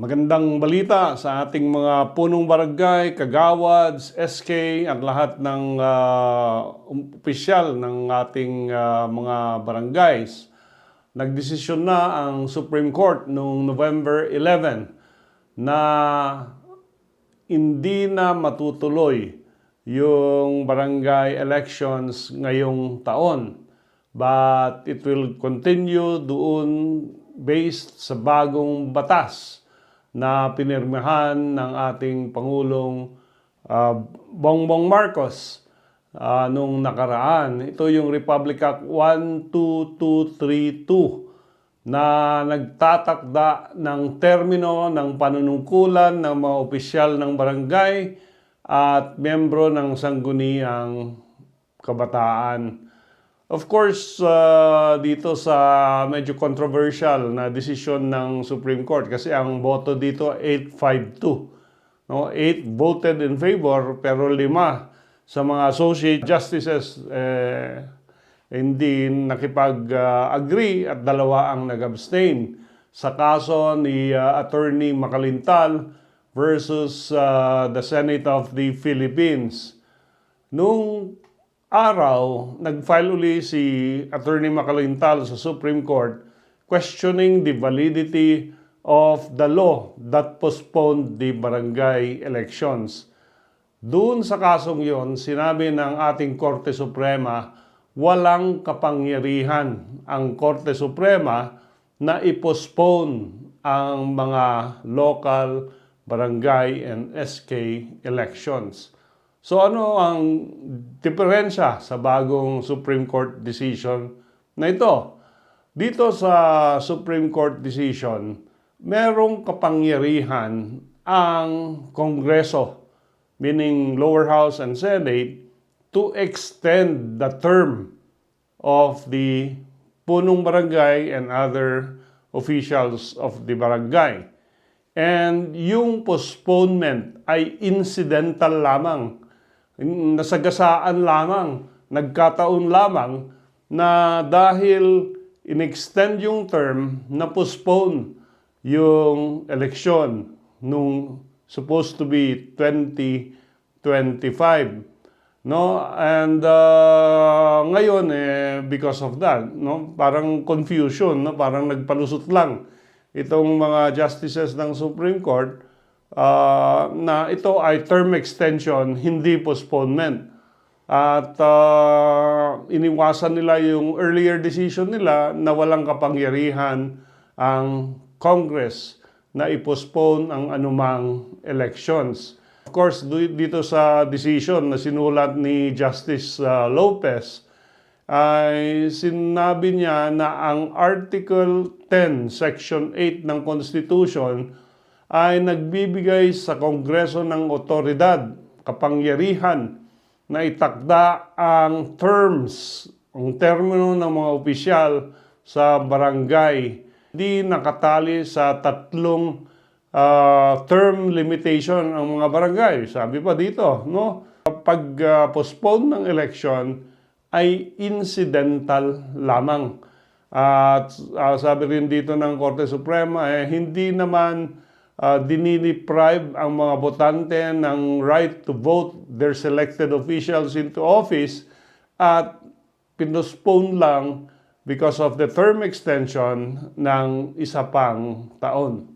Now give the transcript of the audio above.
Magandang balita sa ating mga punong barangay, kagawads, SK at lahat ng opisyal ng ating mga barangays. Nagdesisyon na ang Supreme Court noong November 11 na hindi na matutuloy yung barangay elections ngayong taon. But it will continue doon based sa bagong batas na pinirmahan ng ating Pangulong Bongbong Marcos nung nakaraan. Ito yung Republic Act 12232 na nagtatakda ng termino ng panunungkulan ng mga opisyal ng barangay at miyembro ng sangguniang kabataan. Of course, dito sa medyo controversial na desisyon ng Supreme Court kasi ang boto dito 852. No? 8 voted in favor pero 5 sa mga associate justices hindi nakipag-agree at 2 ang nag-abstain sa kaso ni Attorney Macalintal versus the Senate of the Philippines. Nung araw, nag-file uli si Attorney Macalintal sa Supreme Court questioning the validity of the law that postponed the barangay elections. Doon sa kasong yon, sinabi ng ating Korte Suprema, walang kapangyarihan ang Korte Suprema na i-postpone ang mga local, barangay, and SK elections. So ano ang diferensya sa bagong Supreme Court decision na ito? Dito sa Supreme Court decision, merong kapangyarihan ang Kongreso, meaning lower house and Senate, to extend the term of the punong barangay and other officials of the barangay. And yung postponement ay incidental lamang, nasagasaan lamang, nagkataon lamang na dahil in-extend yung term, na-postpone yung election nung supposed to be 2025. No? And ngayon, because of that, no? Parang confusion, no? Parang nagpalusot lang itong mga justices ng Supreme Court na ito ay term extension, hindi postponement. At iniwasan nila yung earlier decision nila na walang kapangyarihan ang Congress na i-postpone ang anumang elections. Of course, dito sa decision na sinulat ni Justice Lopez, ay sinabi niya na ang Article 10, Section 8 ng Constitution ay nagbibigay sa Kongreso ng otoridad, kapangyarihan na itakda ang terms, ang termino ng mga opisyal sa barangay. Hindi nakatali sa 3 term limitation ang mga barangay. Sabi pa dito, no? Pag postpone ng election ay incidental lamang. At sabi rin dito ng Korte Suprema, hindi naman dinideprive ang mga botante ng right to vote their selected officials into office at pinospone lang because of the term extension ng 1 pang taon.